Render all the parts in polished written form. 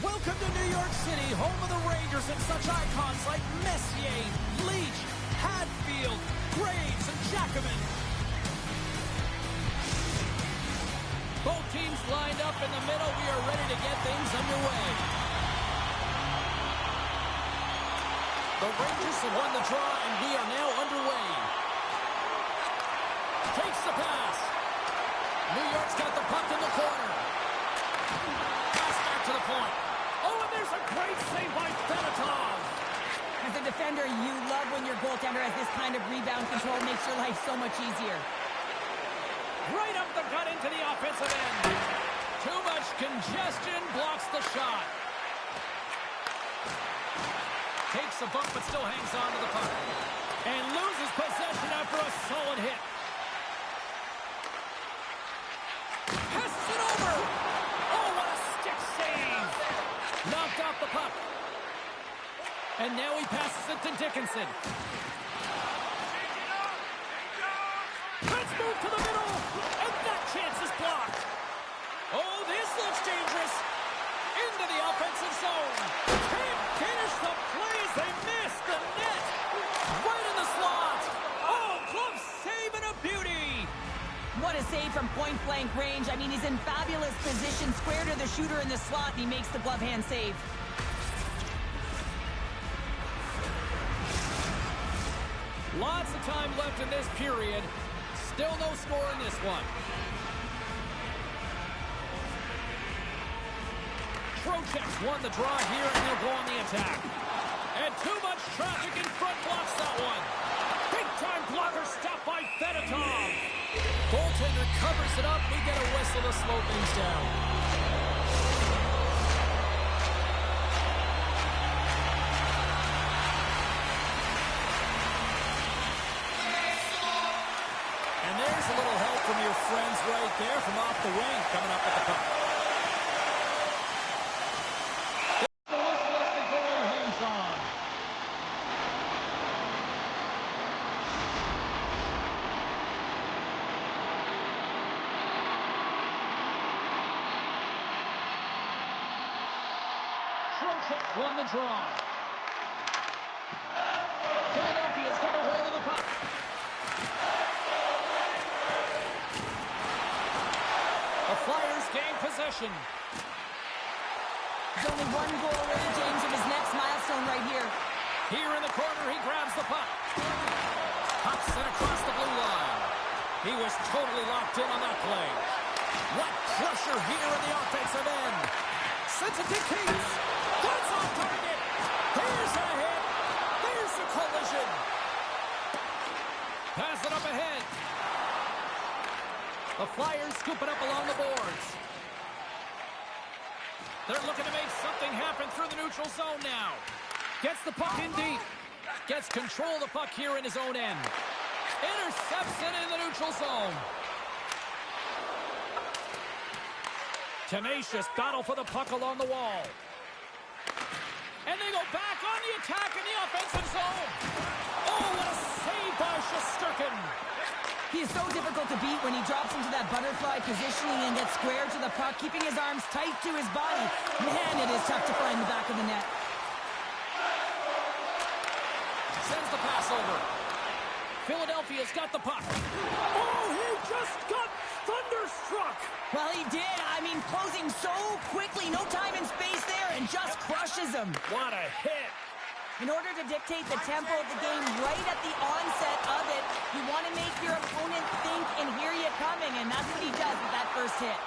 Welcome to New York City, home of the Rangers and such icons like Messier, Leach, Hadfield, Graves, and Jackman. Both teams lined up in the middle. We are ready to get things underway. The Rangers have won the draw, and we are now underway. Takes the pass. New York's got the puck in the corner. Pass back to the point. Oh, and there's a great save by Fedotov. As a defender, you love when your goaltender has this kind of rebound control. Makes your life so much easier. Right up the gut into the offensive end. Too much congestion, blocks the shot. Takes a bump, but still hangs on to the puck. And loses possession after a solid hit. Passes it over. Oh, what a stick save. Knocked off the puck. And now he passes it to Dickinson. Let's move to the middle. And that chance is blocked. Oh, this looks dangerous. Into the offensive zone. Can't finish the play as they miss the net. Right in the slot. Oh, glove save and a beauty. What a save from point-blank range. I mean, he's in fabulous position, square to the shooter in the slot, and he makes the glove hand save. Lots of time left in this period. Still no score in this one. Trocheck won the draw here, and he'll go on the attack. And too much traffic in front blocks that one. Big-time blocker stopped by Fedotov. Goaltender covers it up. We get a whistle to slow things down. And there's a little help from your friends right there from off the wing coming up with the puck. Won the draw. Philadelphia's got a hold of the puck. The Flyers gain possession. There's only one goal away, James, of his next milestone right here. Here in the corner, he grabs the puck. Puck sent across the blue line. He was totally locked in on that play. What pressure here in the offensive end. Sends it to Keats. That's on target. Here's a hit. There's the collision. Pass it up ahead. The Flyers scoop it up along the boards. They're looking to make something happen through the neutral zone now. Gets the puck in deep. Gets control of the puck here in his own end. Intercepts it in the neutral zone. Tenacious battle for the puck along the wall. And they go back on the attack in the offensive zone. Oh, what a save by Shesterkin. He is so difficult to beat when he drops into that butterfly positioning and gets square to the puck, keeping his arms tight to his body. Man, it is tough to find the back of the net. Sends the pass over. Philadelphia's got the puck. Oh, he just got thunderstruck. Well, he did. I mean, closing so quickly. No time and space there, and just crushes him. What a hit. In order to dictate the tempo of the game right at the onset of it, you want to make your opponent think and hear you coming, and that's what he does with that first hit.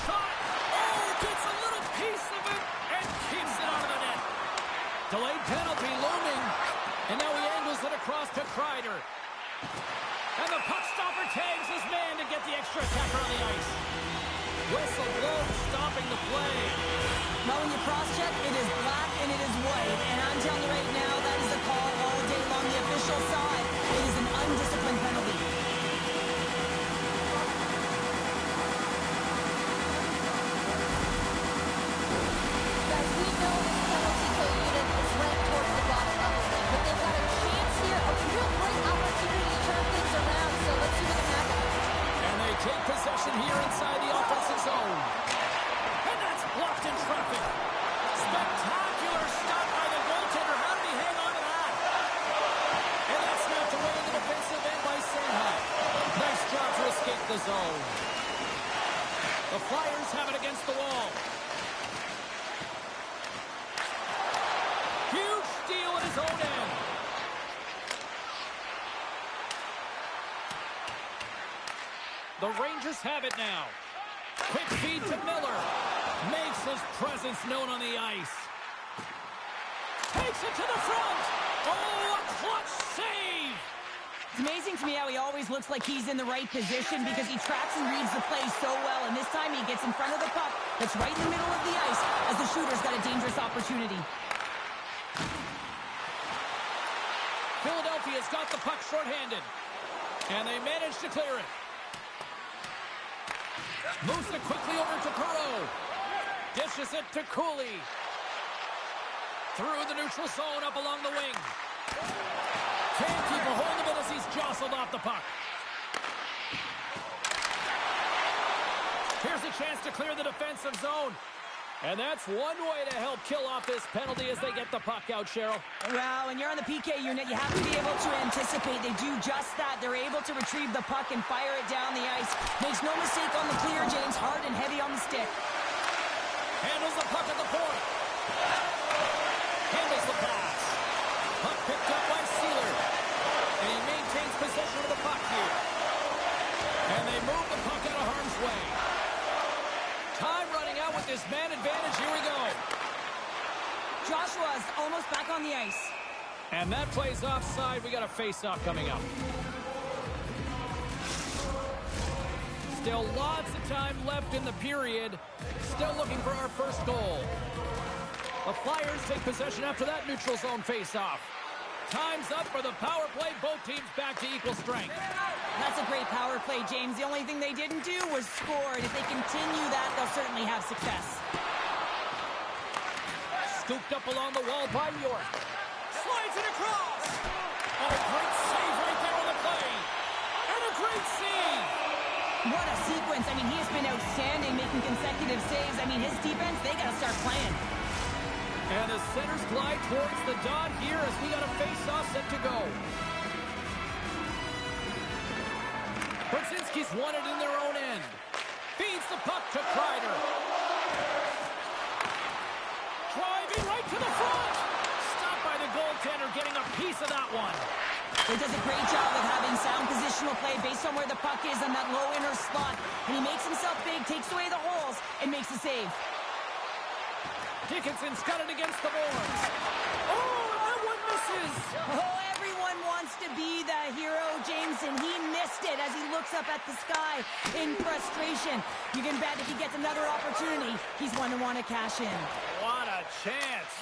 Shot. Oh, gets a little piece of it and keeps it out of the net. Delayed penalty looming, and now he angles it across to Kreider. And the puck stopper tags his man to get the extra attacker on the ice. Whistle blows, stopping the play. Well, when you cross-check, it is black and it is white. And I'm telling you right now, that is a call all day long. The official saw it. It is an undisciplined penalty. Guys, we know this penalty kill unit is ranked towards the bottom of the league, but they've got a chance here, a real great opportunity to turn things around. So let's see what happens. And they take possession here inside the offensive zone. Flyers have it against the wall. Huge steal at his own end. The Rangers have it now. Quick feed to Miller. Makes his presence known on the ice. Takes it to the front. Oh, a clutch save. It's amazing to me how he always looks like he's in the right position because he tracks and reads the play so well. And this time he gets in front of the puck that's right in the middle of the ice as the shooter's got a dangerous opportunity. Philadelphia's got the puck shorthanded. And they manage to clear it. Moves it quickly over to Perreault. Dishes it to Cooley. Through the neutral zone up along the wing. Can't keep a hold of it as he's jostled off the puck. Here's a chance to clear the defensive zone. And that's one way to help kill off this penalty as they get the puck out, Cheryl. Well, when you're on the PK unit, you have to be able to anticipate. They do just that. They're able to retrieve the puck and fire it down the ice. Makes no mistake on the clear, James. Hard and heavy on the stick. Handles the puck at the point. Handles the pass. Puck picked up by Sealer. And he maintains possession of the puck here. And they move the puck out of harm's way. Time running out with this man advantage. Here we go. Joshua's almost back on the ice. And that plays offside. We got a face-off coming up. Still lots of time left in the period. Still looking for our first goal. The Flyers take possession after that neutral zone face-off. Time's up for the power play. Both teams back to equal strength. That's a great power play, James. The only thing they didn't do was score. And if they continue that, they'll certainly have success. Scooped up along the wall by York. Slides it across. Oh, great save right there on the play. And a great save. What a sequence. I mean, he has been outstanding making consecutive saves. I mean, his defense, they got to start playing. And the centers glide towards the dot here as we got a face-off set to go. Brzezinski's won it in their own end. Feeds the puck to Kreider. Driving right to the front. Stopped by the goaltender, getting a piece of that one. He does a great job of having sound positional play based on where the puck is in that low inner slot. And he makes himself big, takes away the holes, and makes a save. Dickinson's got it against the boards. Oh, that one misses. Oh, everyone wants to be the hero, James, and he missed it as he looks up at the sky in frustration. You can bet if he gets another opportunity, he's one to want to cash in. What a chance.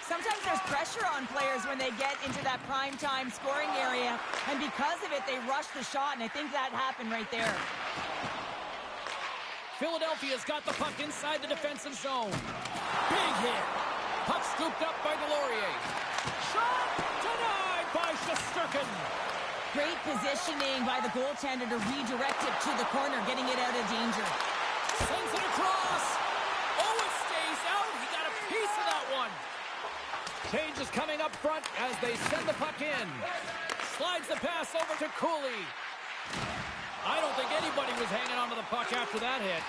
Sometimes there's pressure on players when they get into that prime time scoring area, and because of it, they rush the shot, and I think that happened right there. Philadelphia's got the puck inside the defensive zone. Big hit. Puck scooped up by Delorier. Shot denied by Shesterkin. Great positioning by the goaltender to redirect it to the corner, getting it out of danger. Sends it across. Oh, it stays out. He got a piece of that one. Change is coming up front as they send the puck in. Slides the pass over to Cooley. I don't think anybody was hanging onto the puck after that hit.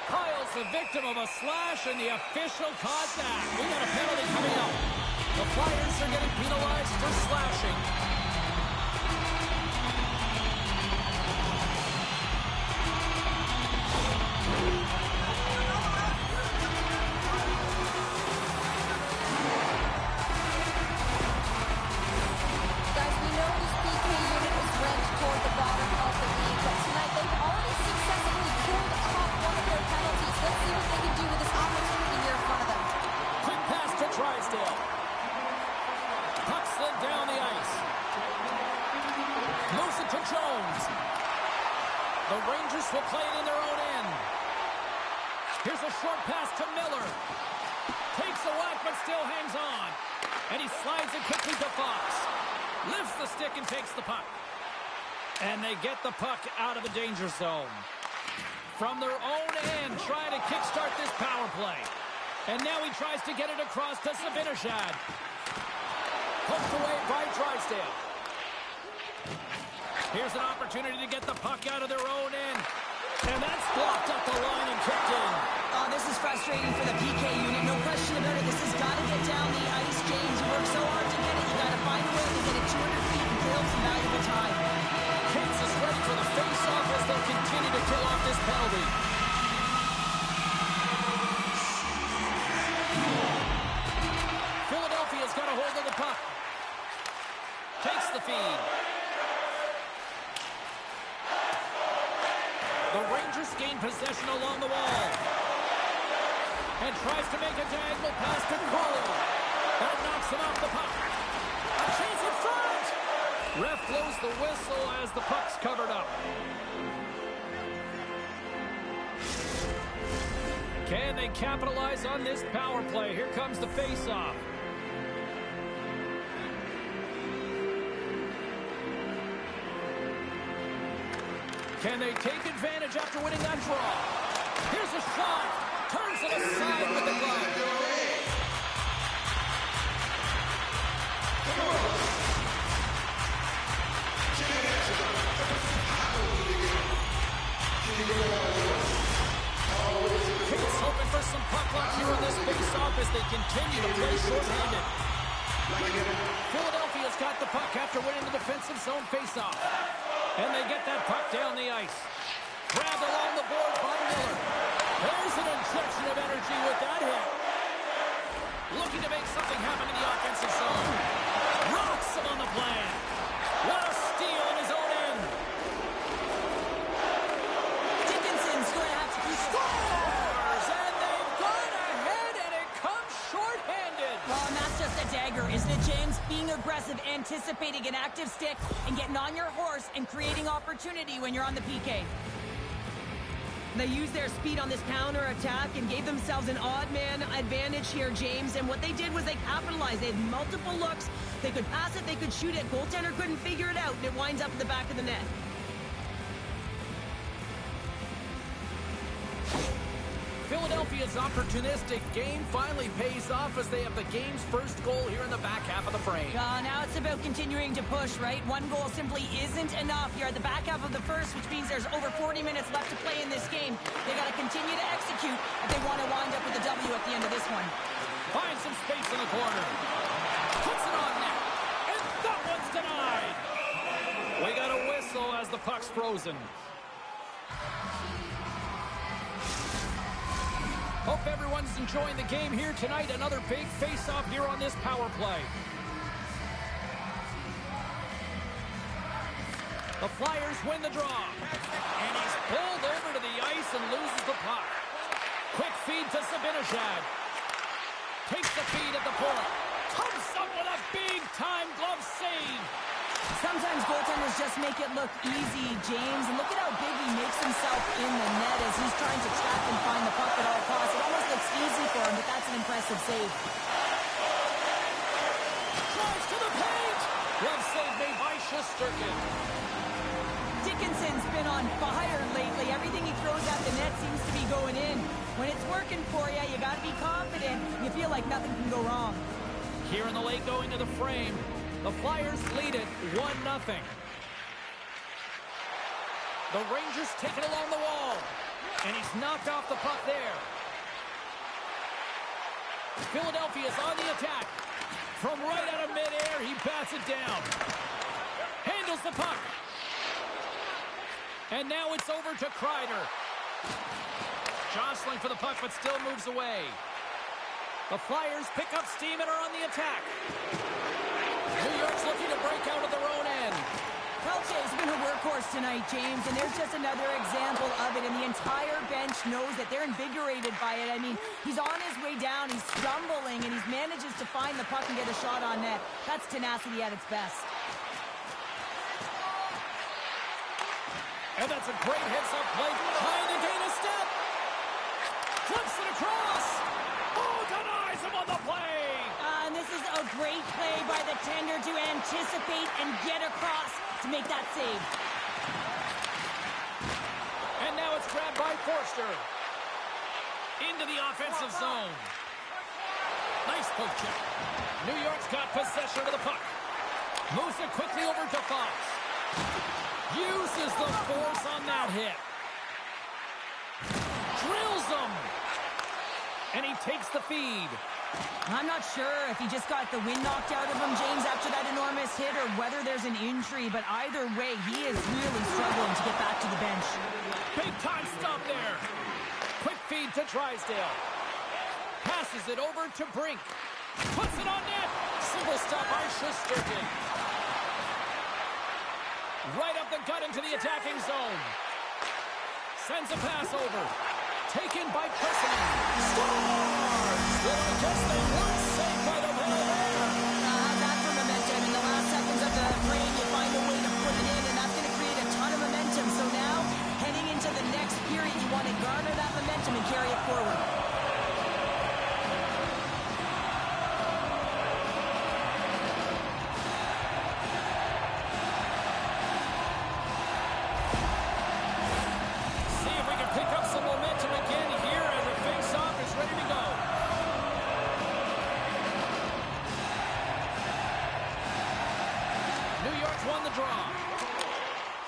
Kyle's the victim of a slash, and the official caught that. We got a penalty coming up. The Flyers are getting penalized for slashing. Guys, we know this PK unit is ranked toward the bottom of the league, but tonight they've already successfully pulled off one of their penalties. Let's see what they can do with this opportunity here in front of them. Quick pass to Drysdale. Puck slid down the ice. Moves it to Jones. The Rangers will play it in their own end. Here's a short pass to Miller. Takes a whack but still hangs on. And he slides it quickly to Fox. Lifts the stick and takes the puck. And they get the puck out of the danger zone. From their own end, trying to kickstart this power play. And now he tries to get it across to Zibanejad. Poked away by Drysdale. Here's an opportunity to get the puck out of their own end. And that's blocked up the line and kicked in. Oh, this is frustrating for the PK unit. No question about it. This has got to get down the ice, James. You work so hard to get it. You got to find a way to get it 200 feet and kill some valuable time. Kansas ready for the face-off as they continue to kill off this penalty. Philadelphia's got a hold of the puck. Takes the feed. The Rangers gain possession along the wall. And tries to make a diagonal pass to Cole. That knocks him off the puck. A chance in front! Ref blows the whistle as the puck's covered up. Can they capitalize on this power play? Here comes the face-off. Can they take advantage after winning that draw? Here's a shot. Turns it aside with the glove. Kate's hoping for some puck luck here on this face-off as they continue to play short-handed. Philadelphia's got the puck after winning the defensive zone face-off. And they get that puck down the ice. Grabbed along the board by Miller. There's an injection of energy with that hit. Looking to make something happen in the offensive zone. Rocks him on the play. What a steal in his own end. Dickinson's going to have to keep Scores! And they've gone ahead, and it comes short-handed. Well, and that's just a dagger, isn't it, James? Being aggressive, anticipating an active stick, and getting on your horse and creating opportunity when you're on the PK. They used their speed on this counter attack and gave themselves an odd man advantage here, James. And what they did was they capitalized. They had multiple looks. They could pass it, they could shoot it. Goaltender couldn't figure it out, and it winds up in the back of the net. Philadelphia's opportunistic game finally pays off as they have the game's first goal here in the back half of the frame. Now it's about continuing to push, right? One goal simply isn't enough. You're at the back half of the first, which means there's over 40 minutes left to play in this game. They got to continue to execute if they want to wind up with a W at the end of this one. Finds some space in the corner. Puts it on net. And that one's denied. We got a whistle as the puck's frozen. Hope everyone's enjoying the game here tonight. Another big face-off here on this power play. The Flyers win the draw. And he's pulled over to the ice and loses the puck. Quick feed to Zibanejad. Takes the feed at the point. Comes up with a big-time glove save. Sometimes goaltenders just make it look easy, James. And look at how big he makes himself in the net as he's trying to track and find the puck at all costs. It almost looks easy for him, but that's an impressive save. Drives to the paint. Glove save made by Shesterkin. Dickinson's been on fire lately. Everything he throws at the net seems to be going in. When it's working for you, you got to be confident. You feel like nothing can go wrong. Here in the late going to the frame. The Flyers lead it 1-0. The Rangers take it along the wall. And he's knocked off the puck there. Philadelphia's on the attack. From right out of midair, he bats it down. Handles the puck. And now it's over to Kreider. Jostling for the puck, but still moves away. The Flyers pick up steam and are on the attack. New York's looking to break out of their own end. Pelche's been a workhorse tonight, James, and there's just another example of it, and the entire bench knows that they're invigorated by it. I mean, he's on his way down, he's stumbling, and he manages to find the puck and get a shot on net. That's tenacity at its best. And that's a great heads-up play, trying to gain a step. Flips it across. Oh, denies him on the play. And this is a great play by the tender to anticipate and get across to make that save. And now it's grabbed by Forster. Into the offensive zone. Nice poke check. New York's got possession of the puck. Moves it quickly over to Fox. Uses the force on that hit. And he takes the feed. I'm not sure if he just got the wind knocked out of him, James, after that enormous hit, or whether there's an injury, but either way, he is really struggling to get back to the bench. Big time stop there. Quick feed to Drysdale. Passes it over to Brink. Puts it on net. Single stop by Shesterkin. Right up the gut into the attacking zone. Sends a pass over. Taken by Preston. Scores! Well, I guess they weren't safe by the middle there. How's that for momentum? In the last seconds of the frame, you find a way to put it in, and that's going to create a ton of momentum. So now, heading into the next period, you want to garner that momentum and carry it forward.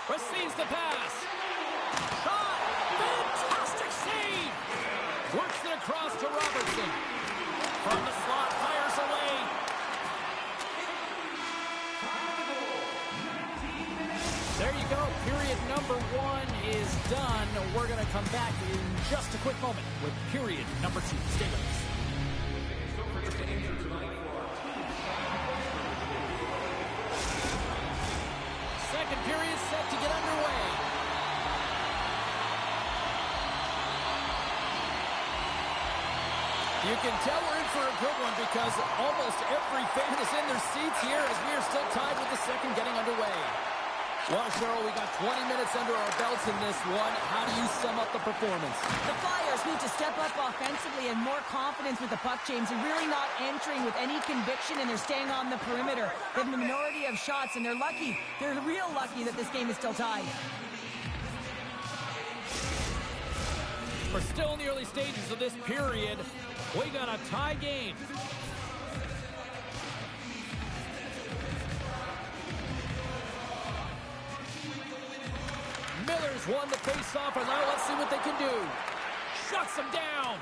Receives the pass. Shot. Fantastic save. Works it across to Robertson. From the slot, fires away. There you go. Period number 1 is done. We're going to come back in just a quick moment with period number 2. Stay with us. Second period set to get underway. You can tell we're in for a good one because almost every fan is in their seats here as we are still tied with the second getting underway. Well, Cheryl, we got 20 minutes under our belts in this one. How do you sum up the performance? The Flyers need to step up offensively and more confidence with the puck, James. They're really not entering with any conviction, and they're staying on the perimeter. They have a minority of shots, and they're lucky. They're real lucky that this game is still tied. We're still in the early stages of this period. We got a tie game. Miller's won the face-off, and now let's see what they can do. Shuts them down.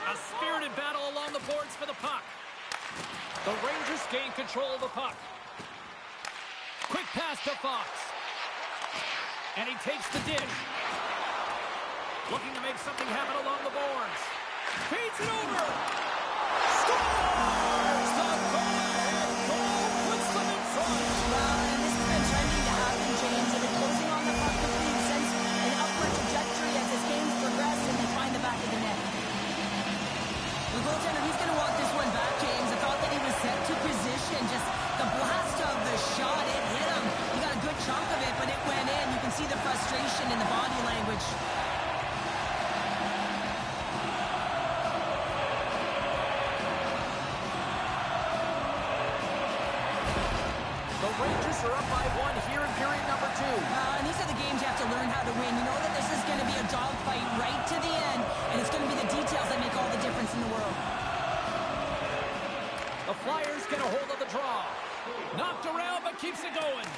A spirited battle along the boards for the puck. The Rangers gain control of the puck. Quick pass to Fox. And he takes the dish. Looking to make something happen along the boards. Feeds it over. Scores! The go-ahead goal puts them in front. Well, and this has been trending to happen, James. They've been closing on the puck quickly and sense an upward trajectory as this game's progressed, and they find the back of the net. The goaltender, he's going to want this one back, James. I thought that he was set to position. Just the blast of the shot, it hit him. He got a good chunk of it, but it went in. You can see the frustration in the body language. Rangers are up by 1 here in period number 2. And these are the games you have to learn how to win. You know that this is going to be a dogfight right to the end, and it's going to be the details that make all the difference in the world. The Flyers get a hold of the draw. Knocked around, but keeps it going.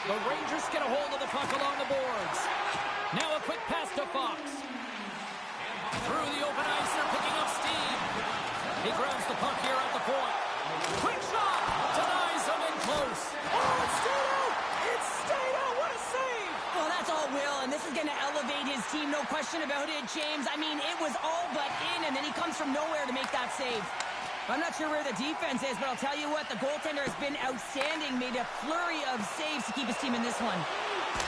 The Rangers get a hold of the puck along the boards. Now a quick pass to Fox. Through the open ice, they're picking up steam. He grabs the puck here at the point. Quick shot! Denies him in close. Oh, it's stayed out! It's stayed out! What a save! Well, that's all Will, and this is going to elevate his team, no question about it, James. I mean, it was all but in, and then he comes from nowhere to make that save. I'm not sure where the defense is, but I'll tell you what, the goaltender has been outstanding, made a flurry of saves to keep his team in this one.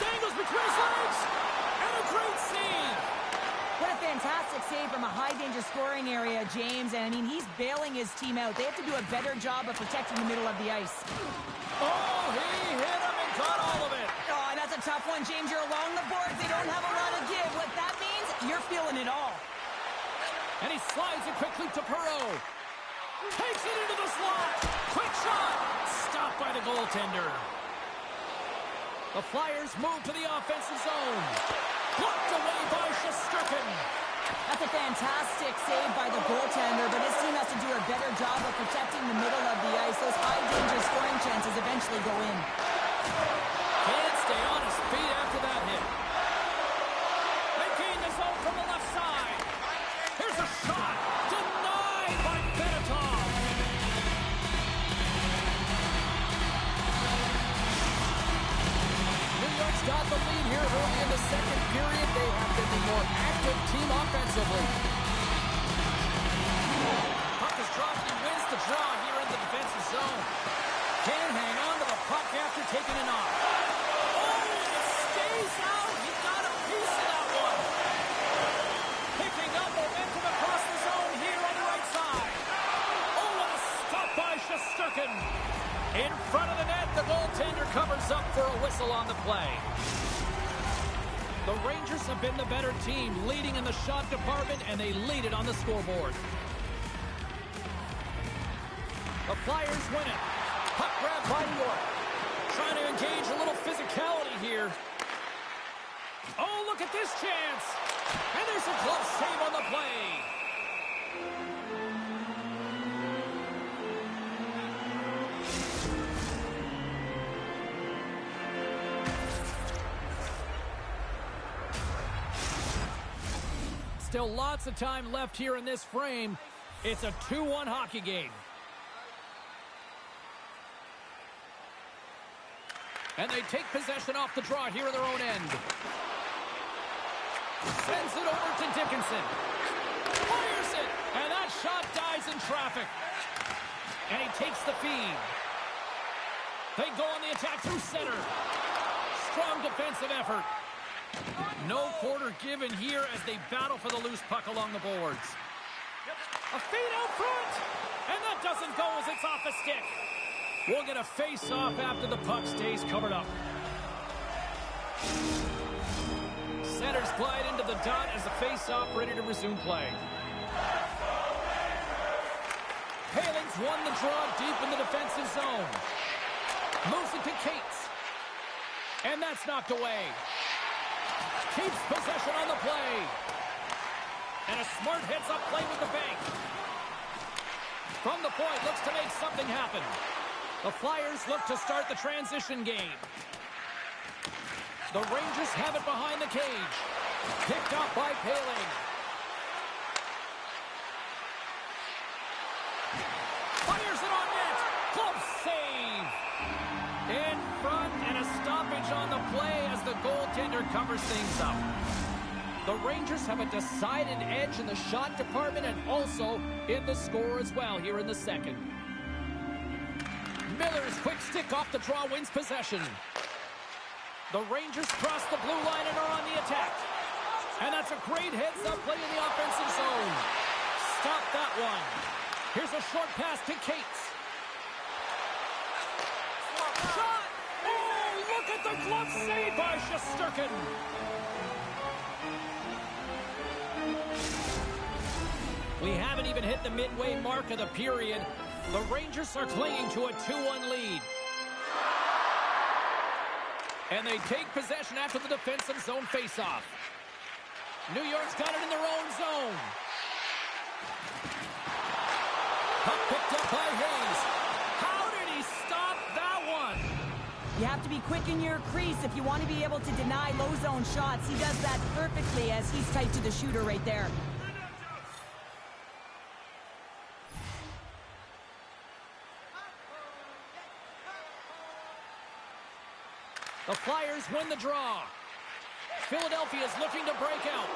Dangles between his legs, and a great save! What a fantastic save from a high-danger scoring area, James. And, I mean, he's bailing his team out. They have to do a better job of protecting the middle of the ice. Oh, he hit him and got all of it. Oh, and that's a tough one, James. You're along the boards. They don't have a lot of give. What that means, you're feeling it all. And he slides it quickly to Perreault. Takes it into the slot. Quick shot. Stopped by the goaltender. The Flyers move to the offensive zone. Blocked away by Shesterkin. That's a fantastic save by the goaltender, but his team has to do a better job of protecting the middle of the ice. Those high-danger scoring chances eventually go in. Can't stay on his feet after that hit. They gain the zone from the left side. Here's a shot. Comes up for a whistle on the play. The Rangers have been the better team, leading in the shot department, and they lead it on the scoreboard. The Flyers win it. Puck grab by York. Trying to engage a little physicality here. Oh, look at this chance. And there's a glove save on the play. Still lots of time left here in this frame. It's a 2-1 hockey game. And they take possession off the draw here in their own end. Sends it over to Dickinson. Fires it. And that shot dies in traffic. And he takes the feed. They go on the attack through center. Strong defensive effort. No quarter given here as they battle for the loose puck along the boards. A feed out front. And that doesn't go as it's off a stick. We'll get a face-off after the puck stays covered up. Centers glide into the dot as the face-off ready to resume play. Paling's won the draw deep in the defensive zone. Moves it to Cates. And that's knocked away. Keeps possession on the play. And a smart heads-up play with the bank. From the point, looks to make something happen. The Flyers look to start the transition game. The Rangers have it behind the cage. Picked up by Paling. Fires it on net. Close save. In front and a stoppage on the play as the goaltender covers things up. The Rangers have a decided edge in the shot department and also in the score as well here in the second. Miller's quick stick off the draw wins possession. The Rangers cross the blue line and are on the attack. And that's a great heads-up play in the offensive zone. Stop that one. Here's a short pass to Cates. Shot! Oh, look at the glove save by Shesterkin. We haven't even hit the midway mark of the period. The Rangers are clinging to a 2-1 lead. And they take possession after the defensive zone faceoff. New York's got it in their own zone. Puck picked up by Hayes. How did he stop that one? You have to be quick in your crease if you want to be able to deny low zone shots. He does that perfectly as he's tight to the shooter right there. The Flyers win the draw. Philadelphia is looking to break out.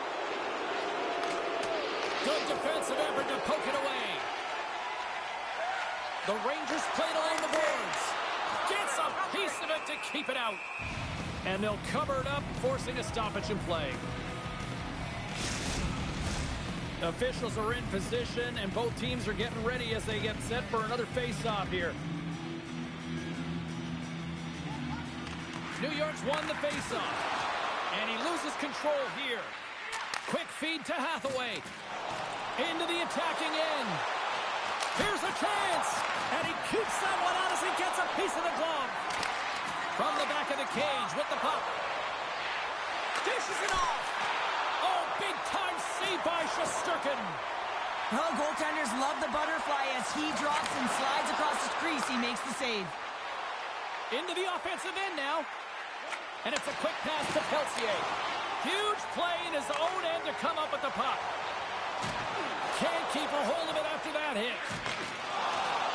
Good defensive effort to poke it away. The Rangers played along the boards. Gets a piece of it to keep it out. And they'll cover it up, forcing a stoppage in play. Officials are in position, and both teams are getting ready as they get set for another face-off here. New York's won the faceoff, and he loses control here. Quick feed to Hathaway. Into the attacking end. Here's a chance, and he keeps that one out as he gets a piece of the glove. From the back of the cage with the puck. Dishes it off. Oh, big-time save by Shesterkin. Well, goaltenders love the butterfly as he drops and slides across his crease. He makes the save. Into the offensive end now. And it's a quick pass to Peltier. Huge play in his own end to come up with the puck. Can't keep a hold of it after that hit.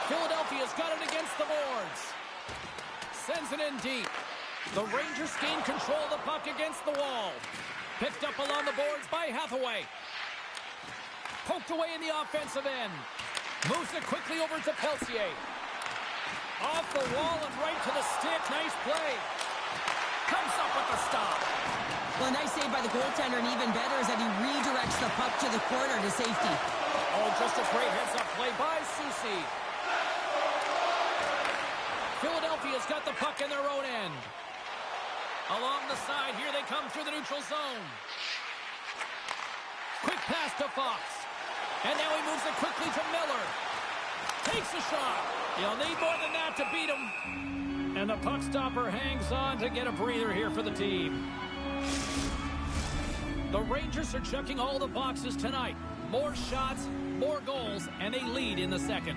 Philadelphia's got it against the boards. Sends it in deep. The Rangers gain control of the puck against the wall. Picked up along the boards by Hathaway. Poked away in the offensive end. Moves it quickly over to Peltier. Off the wall and right to the stick. Nice play. Comes up with the stop. Well, a nice save by the goaltender, and even better is that he redirects the puck to the corner to safety. Oh, just a great heads-up play by Soucy. Philadelphia's got the puck in their own end. Along the side, here they come through the neutral zone. Quick pass to Fox. And now he moves it quickly to Miller. Takes a shot. You'll need more than that to beat him. And the puck stopper hangs on to get a breather here for the team. The Rangers are checking all the boxes tonight. More shots, more goals, and they lead in the second.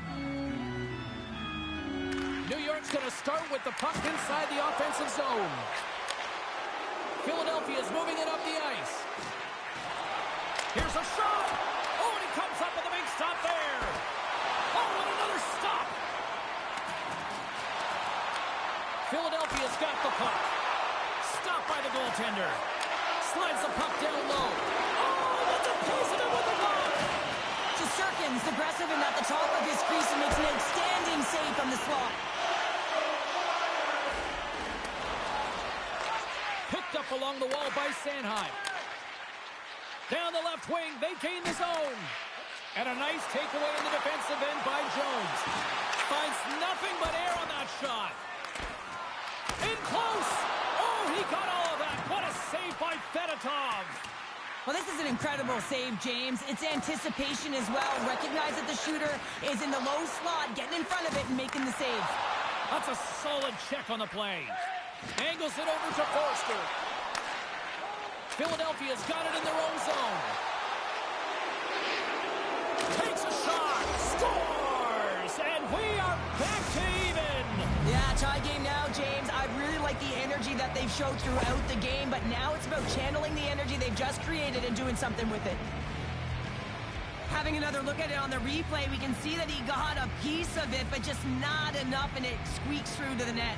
New York's going to start with the puck inside the offensive zone. Philadelphia's moving it up the ice. Here's a shot. Oh, and he comes up with a big stop there. Oh, and another stop. Philadelphia's got the puck. Stopped by the goaltender. Slides the puck down low. Oh, that's a piece of it with the glove. Shesterkin's aggressive and at the top of his crease and makes an outstanding save from the slot. Picked up along the wall by Sanheim. Down the left wing, they gain the zone. And a nice takeaway in the defensive end by Jones. Finds nothing but air on that shot. In close. Oh, he got all of that. What a save by Fedotov. Well, this is an incredible save, James. It's anticipation as well. Recognize that the shooter is in the low slot, getting in front of it and making the save. That's a solid check on the play. Angles it over to Forster. Philadelphia's got it in their own zone. Takes a shot. Scores! And we are back to even. Yeah, tie game now, James. I really like the energy that they've showed throughout the game, but now it's about channeling the energy they've just created and doing something with it. Having another look at it on the replay, we can see that he got a piece of it, but just not enough, and it squeaks through to the net.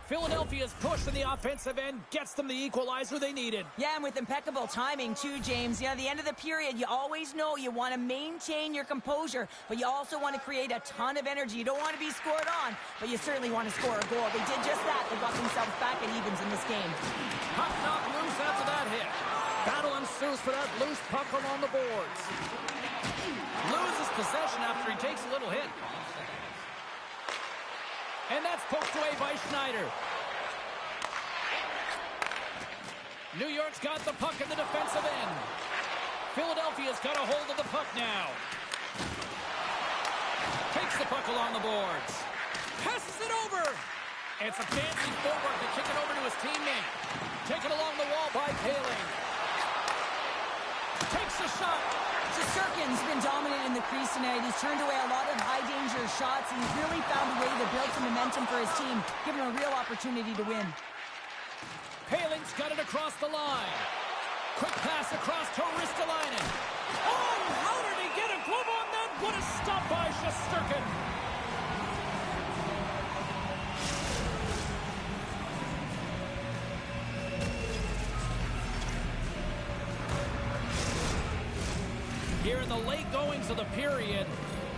Philadelphia's push in the offensive end gets them the equalizer they needed. Yeah, and with impeccable timing, too, James. You know, at the end of the period, you always know you want to maintain your composure, but you also want to create a ton of energy. You don't want to be scored on, but you certainly want to score a goal. They did just that. They got themselves back at evens in this game. Puck knocked loose after that hit. Battle ensues for that loose puck along the boards. Loses possession after he takes a little hit. And that's poked away by Schneider. New York's got the puck in the defensive end. Philadelphia's got a hold of the puck now. Takes the puck along the boards. Passes it over. It's a fancy forward to kick it over to his teammate. Taken along the wall by Poehling. Takes a shot. Shesterkin's been dominant in the crease tonight. He's turned away a lot of high-danger shots, and he's really found a way to build some momentum for his team, giving him a real opportunity to win. Poehling's got it across the line. Quick pass across to Ristolainen. Oh, how did he get a glove on that? What a stop by Shesterkin. Here in the late goings of the period,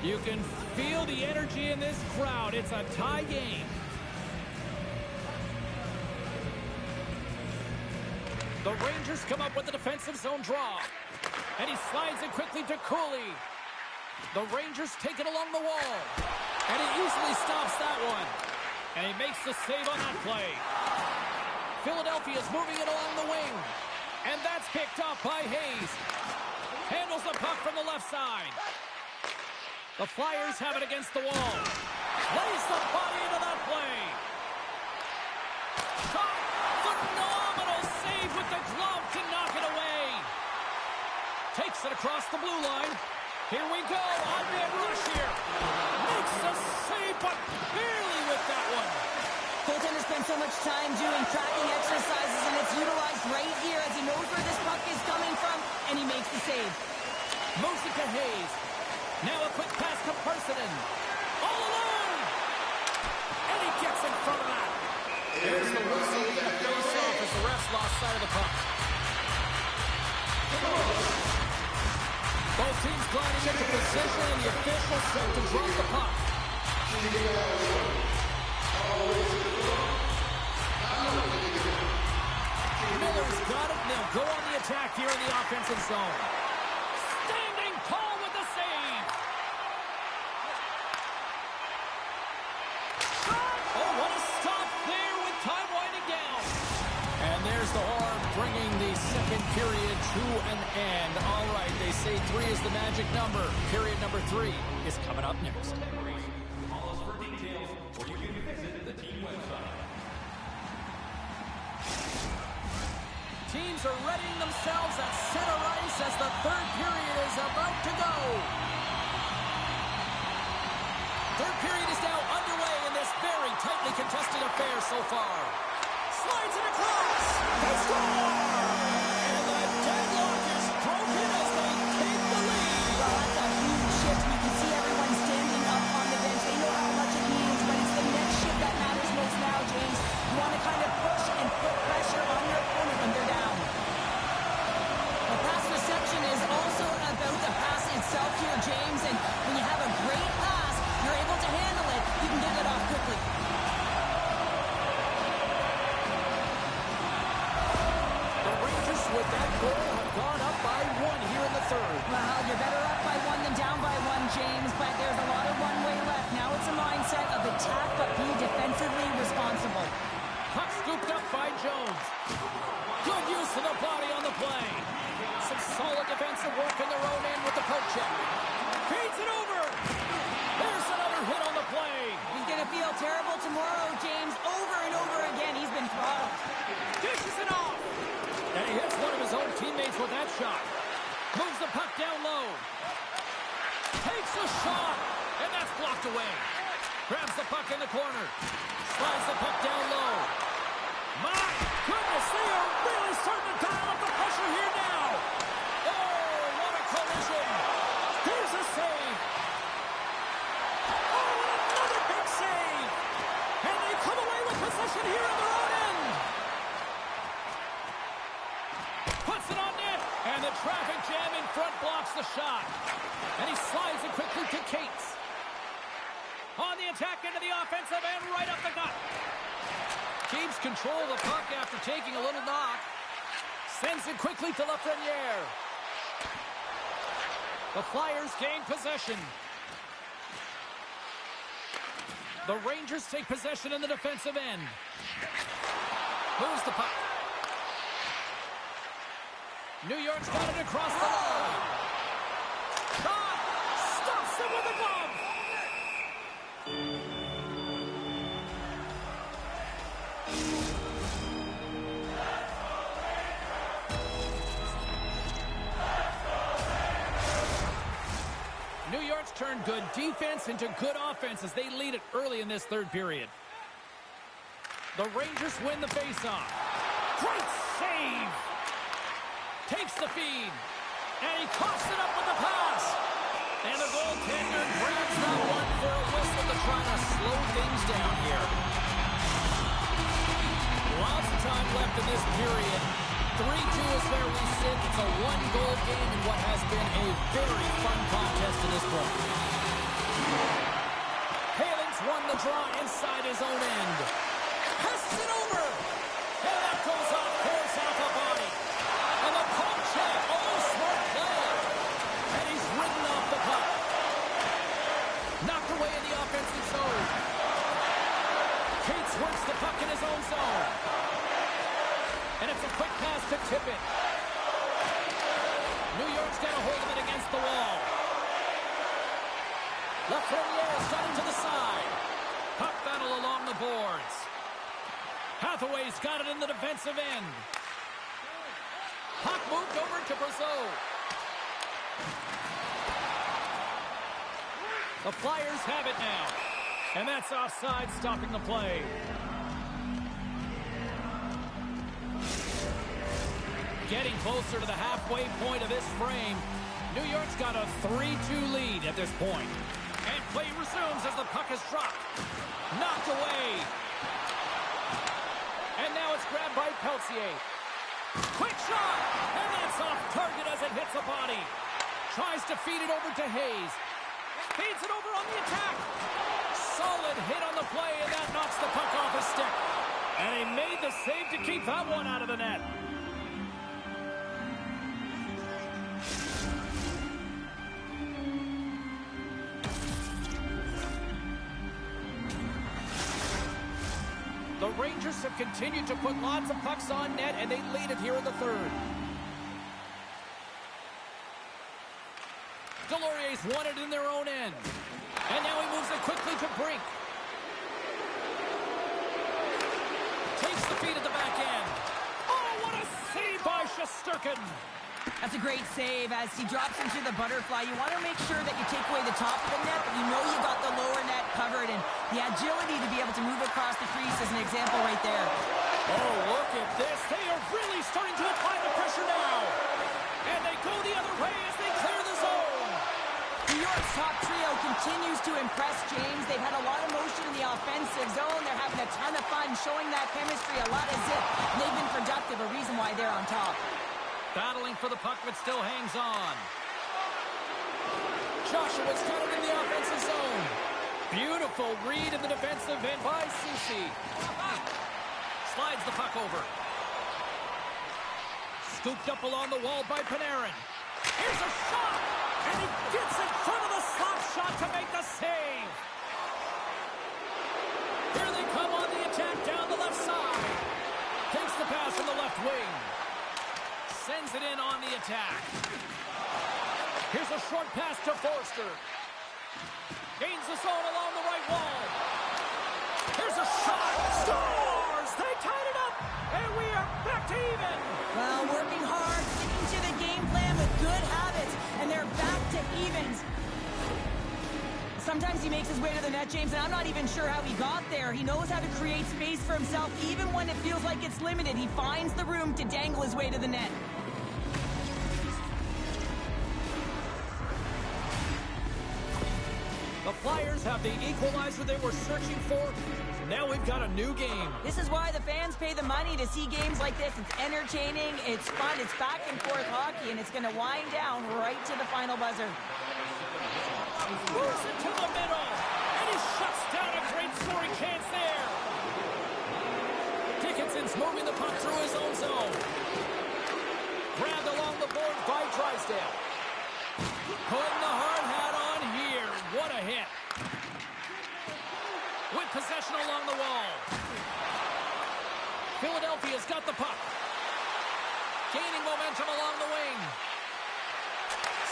you can feel the energy in this crowd. It's a tie game. The Rangers come up with the defensive zone draw. And he slides it quickly to Cooley. The Rangers take it along the wall. And he easily stops that one. And he makes the save on that play. Philadelphia's moving it along the wing. And that's picked up by Hayes. Handles the puck from the left side. The Flyers have it against the wall. Lays the body into that play. Shot. Phenomenal save with the glove to knock it away. Takes it across the blue line. Here we go. On-man rush here. Makes the save, but barely with that one. Goaltender spent so much time doing tracking exercises, and it's utilized right here as he knows where this puck is coming from, and he makes the save. Moves it to Hayes. Now a quick pass to Parssinen. All alone! And he gets in front of that. There's the whistle lead to face off as the refs lost sight of the puck. Both teams gliding into position, and the official set to drop the puck. Miller's got it, and they'll go on the attack here in the offensive zone. Standing tall with the save. Oh, what a stop there with time winding down. And there's the horn bringing the second period to an end. All right, they say 3 is the magic number. Period number 3 is coming up next. Call us for details, or you can visit the team website. Teams are readying themselves at center ice as the third period is about to go. Third period is now underway in this very tightly contested affair so far. Slides it across. They score! And the deadlock is broken as they take the lead. Well, that's a huge shift. We can see everyone standing up on the bench. They know how much it means, but it's the next shift that matters most now, James. You want to kind of push and put pressure on your opponent when they're down. The pass reception is also about the pass itself here, James, and when you have a great pass, you're able to handle it. You can get it off quickly. The Rangers with that goal have gone up by 1 here in the third. Well, you're better up by 1 than down by 1, James, but there's a lot of one-way left. Now it's a mindset of attack, but be defensively responsible. Puck scooped up by Jones. Good use of the body on the play. Some solid defensive work in their own end with the poke check. Feeds it over. There's another hit on the play. He's going to feel terrible tomorrow, James. Over and over again, he's been throttled. Dishes it off. And he hits one of his own teammates with that shot. Moves the puck down low. Takes a shot. And that's blocked away. Grabs the puck in the corner. Slides the puck down low. My goodness, they are really starting to dial up the pressure here now. Oh, what a collision. Here's a save. Oh, another big save. And they come away with possession here on their own end. Puts it on net. And the traffic jam in front blocks the shot. And he slides it quickly to Cates. On the attack into the offensive end, right up the gut. Keeps control of the puck after taking a little knock. Sends it quickly to Lafreniere. The Flyers gain possession. The Rangers take possession in the defensive end. Moves the puck. New York's got it across the line. Shot! Stops him with a glove! New York's turned good defense into good offense as they lead it early in this third period. The Rangers win the faceoff. Great save! Takes the feed. And he coughs it up with the pass. And the goaltender grabs that one for a whistle to try to slow things down here. Lots of time left in this period. 3-2 is where we sit. It's a one-goal game in what has been a very fun contest to this point. Paling's won the draw inside his own end. Passes it over. And that goes off, force off a body. And the poke check. Oh, smart play. And he's ridden off the puck. Knocked away in the offensive zone. Cates works the puck in his own zone. And it's a quick pass to Tippett. New York's got a hold of it against the wall. Lafreniere's got it to the side. Puck battle along the boards. Hathaway's got it in the defensive end. Puck moved over to Brazeau. The Flyers have it now. And that's offside, stopping the play. Getting closer to the halfway point of this frame. New York's got a 3-2 lead at this point. And play resumes as the puck is dropped. Knocked away. And now it's grabbed by Peltier. Quick shot! And that's off target as it hits a body. Tries to feed it over to Hayes. Feeds it over on the attack. solid hit on the play, and that knocks the puck off his stick. And he made the save to keep that one out of the net. The Rangers have continued to put lots of pucks on net, and they lead it here in the third. Delorier's won it in their own end. And now he moves it quickly to Brink. Takes the feed at the back end. Oh, what a save by Shesterkin. That's a great save as he drops into the butterfly. You want to make sure that you take away the top of the net, but you know you got the lower net covered, and the agility to be able to move across the crease is an example right there. Oh, look at this. They are really starting to apply the pressure now. And they go the other way as they clear the zone. New York's top trio continues to impress, James. They've had a lot of motion in the offensive zone. They're having a ton of fun, showing that chemistry, a lot of zip. They've been productive, a reason why they're on top. Battling for the puck, but still hangs on. Joshua's got it in the offensive zone. Beautiful read in the defensive end by Soucy. Slides the puck over. Scooped up along the wall by Panarin. Here's a shot! And he gets in front of the slap shot to make the save. Here they come on the attack down the left side. Takes the pass from the left wing. Sends it in on the attack. Here's a short pass to Forster. Gains the zone along the right wall. Here's a shot. Scores! They tied it up, and we are back to even. Well, working hard, sticking to the game plan with good habits, and they're back to evens. Sometimes he makes his way to the net, James, and I'm not even sure how he got there. He knows how to create space for himself, even when it feels like it's limited. He finds the room to dangle his way to the net. The Flyers have the equalizer they were searching for. Now we've got a new game. This is why the fans pay the money to see games like this. It's entertaining, it's fun, it's back and forth hockey, and it's going to wind down right to the final buzzer. Moves it to the middle, and he shuts down a great scoring chance there. Dickinson's moving the puck through his own zone. Grabbed along the boards by Drysdale. Putting the hard hat on here. What a hit. With possession along the wall. Philadelphia's got the puck. Gaining momentum along the wing.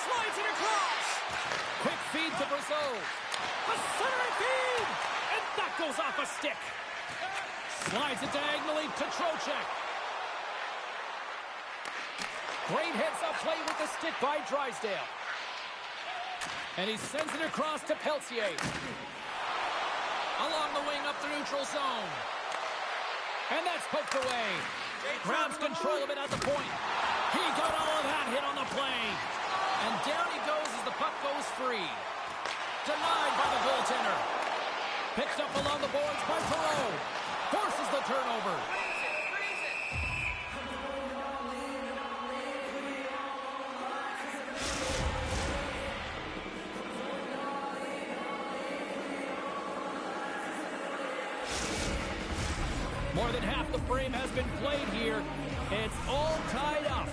Slides it across. Quick feed to Brazeau. A centering feed! And that goes off a stick. Slides it diagonally to Trocheck. Great heads-up play with the stick by Drysdale. And he sends it across to Peltier. Along the wing up the neutral zone. And that's poked away. Grabs control of it at the point. He got all of that hit on the play. And down he goes as the puck goes free. Denied by the goaltender. Picked up along the boards by Perreault. Forces the turnover. More than half the frame has been played here. It's all tied up.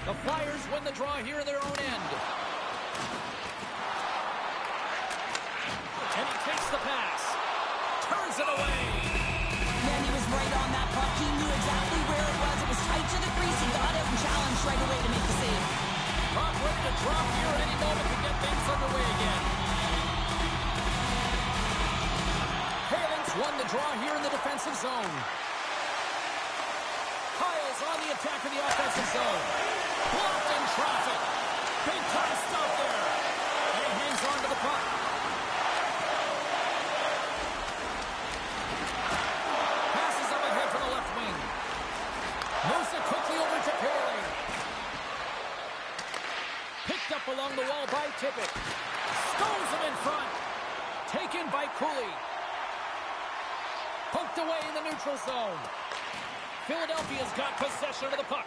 The Flyers win the draw here in their own end. And he takes the pass. Turns it away. Man, he was right on that puck. He knew exactly where it was. It was tight to the crease. He got out and challenged right away to make the save. Puck ready to drop here any moment to get things underway again. Haling's won the draw here in the defensive zone. Kyle's on the attack in the offensive zone. Blocked in traffic. Big time stop there. And he hangs on to the puck. Passes up ahead to the left wing. Moves it quickly over to Poehling. Picked up along the wall by Tippett. Stones him in front. Taken by Cooley. Poked away in the neutral zone. Philadelphia's got possession of the puck.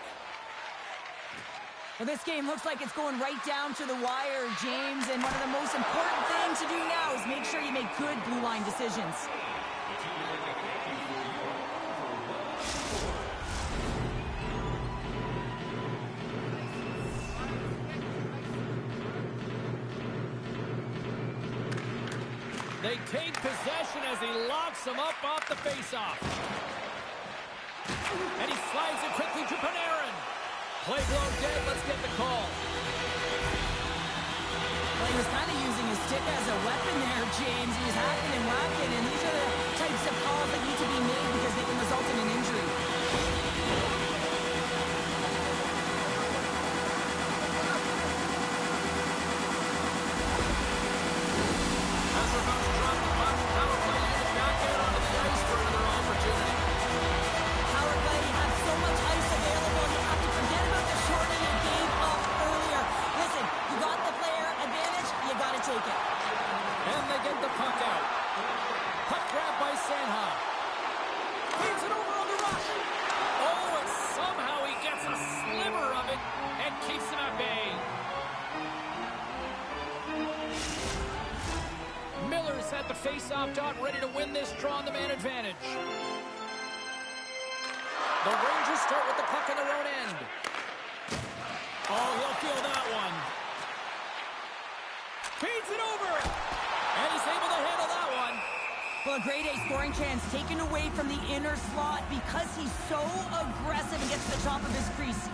Well, this game looks like it's going right down to the wire, James, and one of the most important things to do now is make sure you make good blue line decisions. They take possession as he locks him up off the faceoff. And he slides it quickly to Panarin. Play blown dead. Let's get the call. Well, he was kind of using his stick as a weapon there, James. He was hacking and whacking, and these are the types of calls that need to be made because they can result in an injury. Power play, you have so much ice available, you have to forget about the shortening you gave up earlier. Listen, you got the player advantage, you got to take it. And they get the puck out. Puck grab by Sanheim. Feeds it over on the rush. Oh, and somehow he gets a sliver of it and keeps him at bay. Miller's at the face-off dot, ready to win this draw on the man advantage. The Rangers start with the puck in their own end. Oh, he'll feel that one. Feeds it over. And he's able to handle that one. Well, a grade A scoring chance taken away from the inner slot because he's so aggressive and gets to the top of his crease.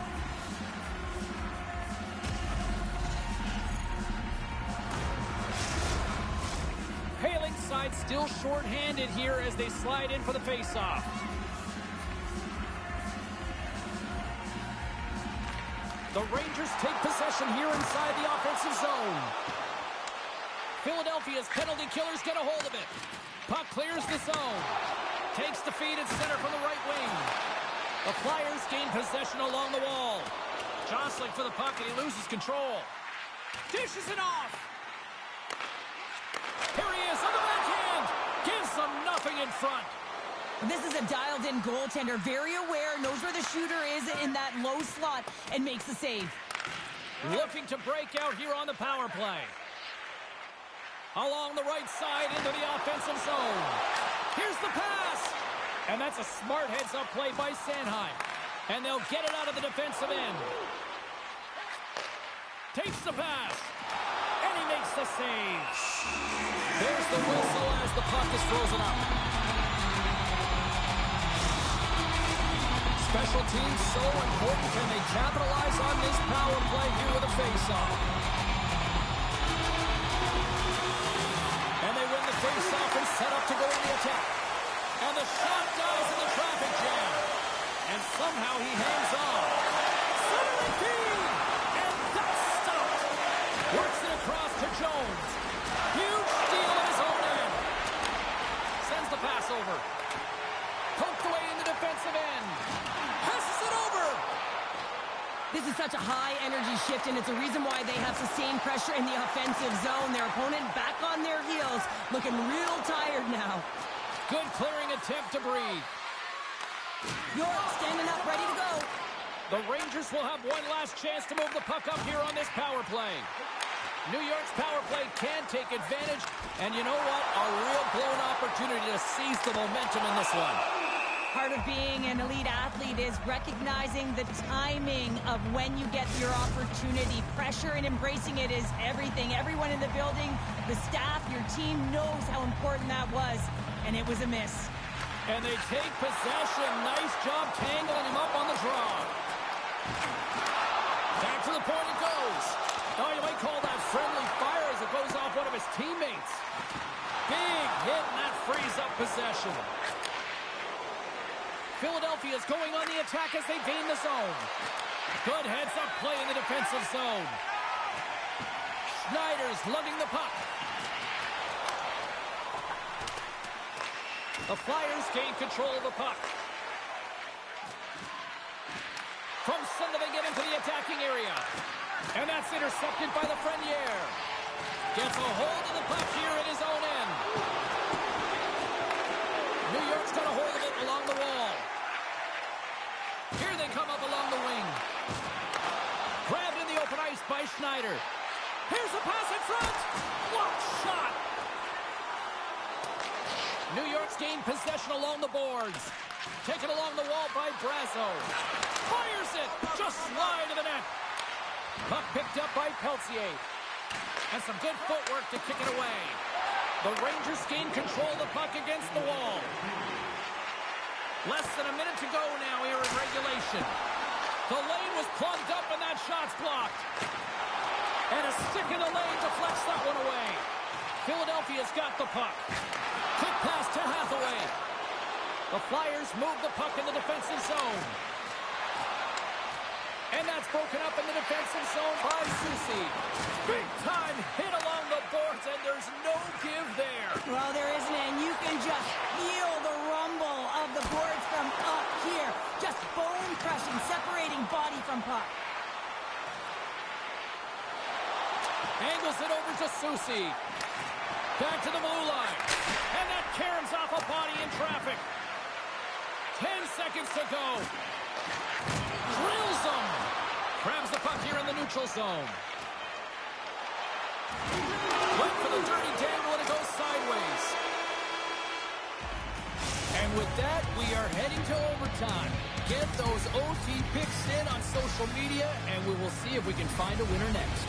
Hailing side still short-handed here as they slide in for the face-off. The Rangers take possession here inside the offensive zone. Philadelphia's penalty killers get a hold of it. Puck clears the zone. Takes the feed at center from the right wing. The Flyers gain possession along the wall. Jostling for the puck and he loses control. Dishes it off. Here he is on the backhand. Gives them nothing in front. This is a dialed-in goaltender, very aware, knows where the shooter is in that low slot, and makes the save. Looking to break out here on the power play. Along the right side into the offensive zone. Here's the pass. And that's a smart heads-up play by Sanheim. And they'll get it out of the defensive end. Takes the pass. And he makes the save. There's the whistle as the puck is frozen up. Special teams so important. Can they capitalize on this power play here with a face-off? And they win the face-off and set up to go in the attack. And the shot dies in the traffic jam. And somehow he hangs on. Centering feed! And that's stopped. Works it across to Jones. Huge steal at his own end. Sends the pass over. Poked away in the defensive end. Passes it over. This is such a high-energy shift, and it's a reason why they have sustained pressure in the offensive zone. Their opponent back on their heels, looking real tired now. Good clearing attempt to breathe. York standing up, ready to go. The Rangers will have one last chance to move the puck up here on this power play. New York's power play can take advantage, and you know what? A real blown opportunity to seize the momentum in this one. Part of being an elite athlete is recognizing the timing of when you get your opportunity. Pressure and embracing it is everything. Everyone in the building, the staff, your team knows how important that was, and it was a miss. And they take possession. Nice job tangling him up on the draw. Back to the point it goes. Oh, you might call that friendly fire as it goes off one of his teammates. Big hit, and that frees up possession. Philadelphia's going on the attack as they gain the zone. Good heads-up play in the defensive zone. Schneider's lugging the puck. The Flyers gain control of the puck. From center, they get into the attacking area. And that's intercepted by the Lafreniere. Gets a hold of the puck here at his own end. New York's got a hold of it along the wall. Here they come up along the wing. Grab Schneider. Here's a pass in front. Blocked shot. New York's gained possession along the boards. Taken along the wall by Brazo. Fires it. Just wide of the net. Puck picked up by Peltier. And some good footwork to kick it away. The Rangers gain control of the puck against the wall. Less than a minute to go now here in regulation. The lane was plugged up and that shot's blocked. And a stick in the lane deflects that one away. Philadelphia's got the puck. Quick pass to Hathaway. The Flyers move the puck in the defensive zone. And that's broken up in the defensive zone by Soucy. Big time hit along the boards, and there's no give there. Well, there isn't, and you can just feel the rumble of the boards from up here. Just bone crushing, separating body from puck. Angles it over to Soucy. Back to the blue line. And that caroms off a body in traffic. 10 seconds to go. Drills him. Grabs the puck here in the neutral zone. Went for the dirty dangle and it goes sideways. And with that, we are heading to overtime. Get those OT picks in on social media, and we will see if we can find a winner next.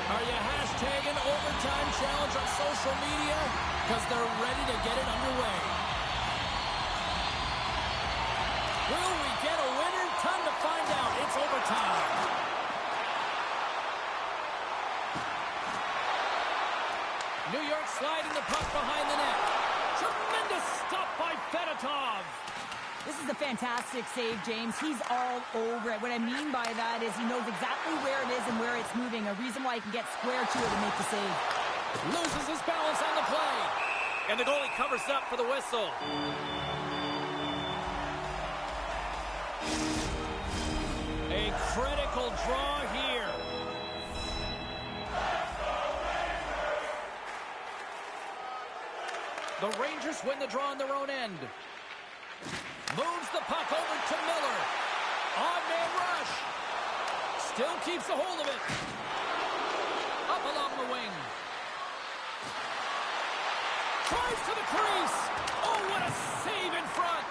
Are you hashtagging overtime challenge on social media? Because they're ready to get it underway. Will we get a winner? Time to find out. It's overtime. New York sliding the puck behind the net. Tremendous stop by Fedotov. This is a fantastic save, James. He's all over it. What I mean by that is he knows exactly where it is and where it's moving. A reason why he can get square to it and make the save. Loses his balance on the play. And the goalie covers up for the whistle. A critical draw here. The Rangers win the draw on their own end. Moves the puck over to Miller. On-man rush. Still keeps a hold of it. Up along the wing. Tries to the crease. Oh, what a save in front.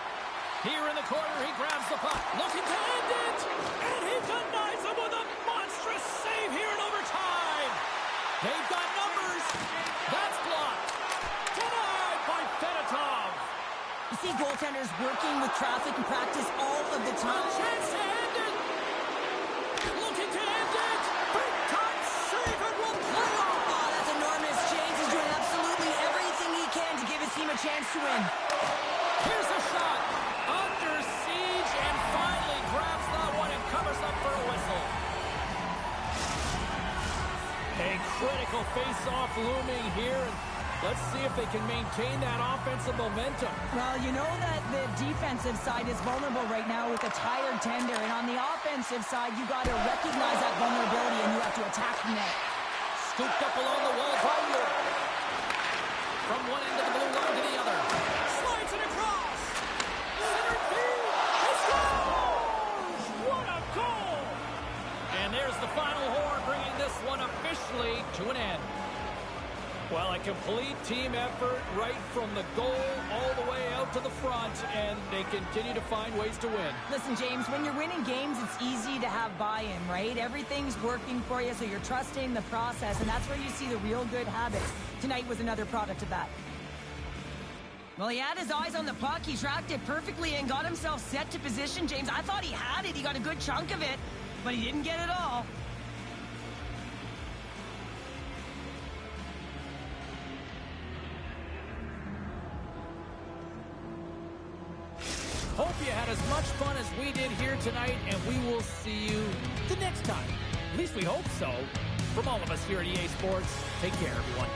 Here in the corner, he grabs the puck. Looking to end it. And he denies him with a monstrous save here in overtime. They've got numbers. That's blocked. Denied by Fedotov. You see goaltenders working with traffic in practice all of the time. A chance to end it. Looking to end it. Big time save and will play on. Oh, that's enormous. James is doing absolutely everything he can to give his team a chance to win. Here's a shot. Under siege and finally grabs that one and covers up for a whistle. A critical face-off looming here. Let's see if they can maintain that offensive momentum. Well, you know that the defensive side is vulnerable right now with a tired tender. And on the offensive side, you got to recognize that vulnerability and you have to attack the net. Scooped up along the wall by York. From one end of the blue line to the other. Slides it across. Center field. He scores! What a goal! And there's the final horn, bringing this one officially to an end. Well, a complete team effort right from the goal all the way out to the front, and they continue to find ways to win. Listen, James, when you're winning games, it's easy to have buy-in, right? Everything's working for you, so you're trusting the process, and that's where you see the real good habits. Tonight was another product of that. Well, he had his eyes on the puck. He tracked it perfectly and got himself set to position, James. I thought he had it. He got a good chunk of it, but he didn't get it all. Hope you had as much fun as we did here tonight, and we will see you the next time. At least we hope so. From all of us here at EA Sports, take care, everyone.